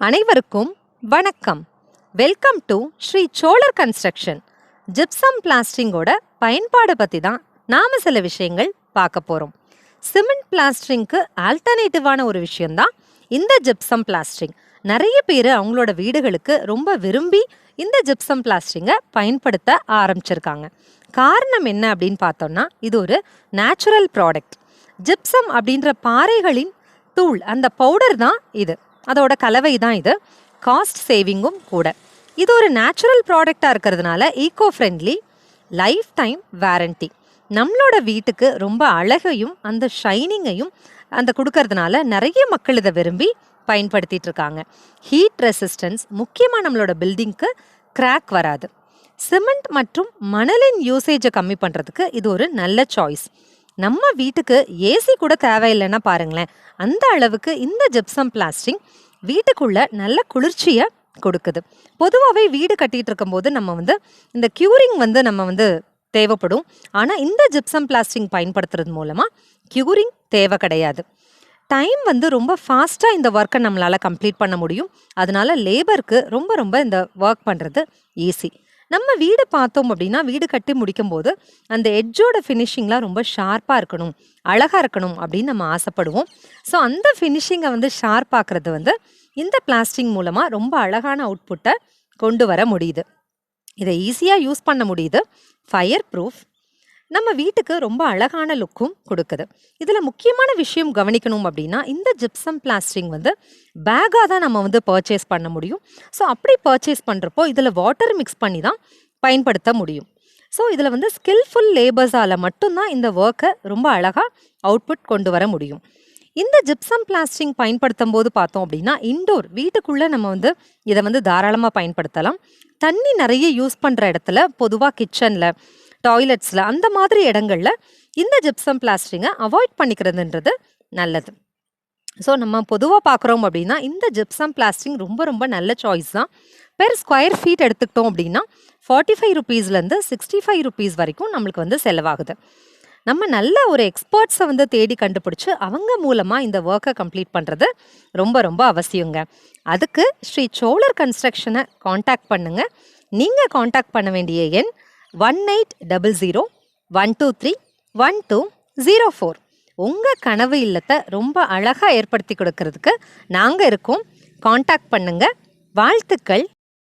அனைவருக்கும் வணக்கம். Welcome to Sri Cholar Construction. Gypsum பிளாஸ்டரிங்கோட பயன்பாடு பற்றி தான் நாம் சில விஷயங்கள் பார்க்க போகிறோம். சிமெண்ட் பிளாஸ்டரிங்க்கு ஆல்டர்னேட்டிவான ஒரு விஷயந்தான் இந்த ஜிப்சம் பிளாஸ்டரிங். நிறைய பேர் அவங்களோட வீடுகளுக்கு ரொம்ப விரும்பி இந்த ஜிப்சம் பிளாஸ்டரிங்கை பயன்படுத்த ஆரம்பிச்சிருக்காங்க. காரணம் என்ன அப்படின்னு பார்த்தோம்னா, இது ஒரு நேச்சுரல் ப்ராடக்ட். ஜிப்சம் அப்படின்ற பாறைகளின் தூள், அந்த பவுடர் தான் இது, அதோட கலவை தான் இது. காஸ்ட் சேவிங்கும் கூட. இது ஒரு நேச்சுரல் ப்ராடக்டாக இருக்கிறதுனால eco friendly, life time warranty. நம்மளோட வீட்டுக்கு ரொம்ப அழகையும் அந்த ஷைனிங்கையும் அந்த கொடுக்கறதுனால நிறைய மக்கள் இதை விரும்பி பயன்படுத்திட்டு இருக்காங்க. ஹீட் ரெசிஸ்டன்ஸ், முக்கியமாக நம்மளோட பில்டிங்க்கு கிராக் வராது. சிமெண்ட் மற்றும் மணலின் யூசேஜை கம்மி பண்ணுறதுக்கு இது ஒரு நல்ல சாய்ஸ். நம்ம வீட்டுக்கு ஏசி கூட தேவையில்லைன்னா பாருங்களேன், அந்த அளவுக்கு இந்த ஜிப்சம் பிளாஸ்டிங் வீட்டுக்குள்ள நல்ல குளிர்ச்சியை கொடுக்குது. பொதுவாகவே வீடு கட்டிகிட்டு இருக்கும்போது நம்ம இந்த க்யூரிங் நம்ம தேவைப்படும். ஆனால் இந்த ஜிப்சம் பிளாஸ்டிங் பயன்படுத்துறது மூலமாக க்யூரிங் தேவை கிடையாது. டைம் ரொம்ப ஃபாஸ்ட்டாக இந்த ஒர்க்கை நம்மளால் கம்ப்ளீட் பண்ண முடியும். அதனால லேபருக்கு ரொம்ப இந்த ஒர்க் பண்ணுறது ஈஸி. நம்ம வீடு பார்த்தோம் அப்படின்னா, வீடு கட்டி முடிக்கும் போது அந்த எட்ஜோட ஃபினிஷிங்லாம் ரொம்ப ஷார்ப்பாக இருக்கணும், அழகாக இருக்கணும் அப்படின்னு நம்ம ஆசைப்படுவோம். ஸோ அந்த ஃபினிஷிங்கை ஷார்ப் ஆக்குறது இந்த பிளாஸ்டிக் மூலமாக ரொம்ப அழகான அவுட்புட்டை கொண்டு வர முடியுது. இதை ஈஸியாக யூஸ் பண்ண முடியுது. ஃபயர் ப்ரூஃப், நம்ம வீட்டுக்கு ரொம்ப அழகான லுக்கும் கொடுக்குது. இதில் முக்கியமான விஷயம் கவனிக்கணும் அப்படின்னா, இந்த ஜிப்சம் பிளாஸ்டிங் பேக்காக தான் நம்ம பர்ச்சேஸ் பண்ண முடியும். ஸோ அப்படி பர்ச்சேஸ் பண்ணுறப்போ இதில் வாட்டர் மிக்ஸ் பண்ணி தான் பயன்படுத்த முடியும். ஸோ இதில் ஸ்கில்ஃபுல் லேபர்ஸால் மட்டும்தான் இந்த ஒர்க்கை ரொம்ப அழகாக அவுட்புட் கொண்டு வர முடியும். இந்த ஜிப்சம் பிளாஸ்டிங் பயன்படுத்தும் போது பார்த்தோம் அப்படின்னா, இன்டோர் வீட்டுக்குள்ளே நம்ம இதை தாராளமாக பயன்படுத்தலாம். தண்ணி நிறைய யூஸ் பண்ணுற இடத்துல, பொதுவாக கிச்சனில், டாய்லெட்ஸில், அந்த மாதிரி இடங்களில் இந்த ஜிப்சம் பிளாஸ்டிங்கை அவாய்ட் பண்ணிக்கிறதுன்றது நல்லது. ஸோ நம்ம பொதுவாக பார்க்குறோம் அப்படின்னா, இந்த ஜிப்சம் பிளாஸ்டிங் ரொம்ப நல்ல சாய்ஸ் தான். பெர் ஸ்கொயர் ஃபீட் எடுத்துக்கிட்டோம் அப்படின்னா 45 ருபீஸ்லேருந்து 65 ருபீஸ் வரைக்கும் நம்மளுக்கு செலவாகுது. நம்ம நல்ல ஒரு எக்ஸ்பர்ட்ஸை தேடி கண்டுபிடிச்சி அவங்க மூலமாக இந்த ஒர்க்கை கம்ப்ளீட் பண்ணுறது ரொம்ப அவசியங்க. அதுக்கு ஸ்ரீ சோழர் கன்ஸ்ட்ரக்ஷனை காண்டாக்ட் பண்ணுங்கள். நீங்கள் காண்டாக்ட் பண்ண வேண்டிய எண் 1800-123-1204. உங்கள் கனவு இல்லத்தை ரொம்ப அழகாக ஏற்படுத்தி கொடுக்கறதுக்கு நாங்கள் இருக்கோம். காண்டாக்ட் பண்ணுங்கள். வாழ்த்துக்கள்.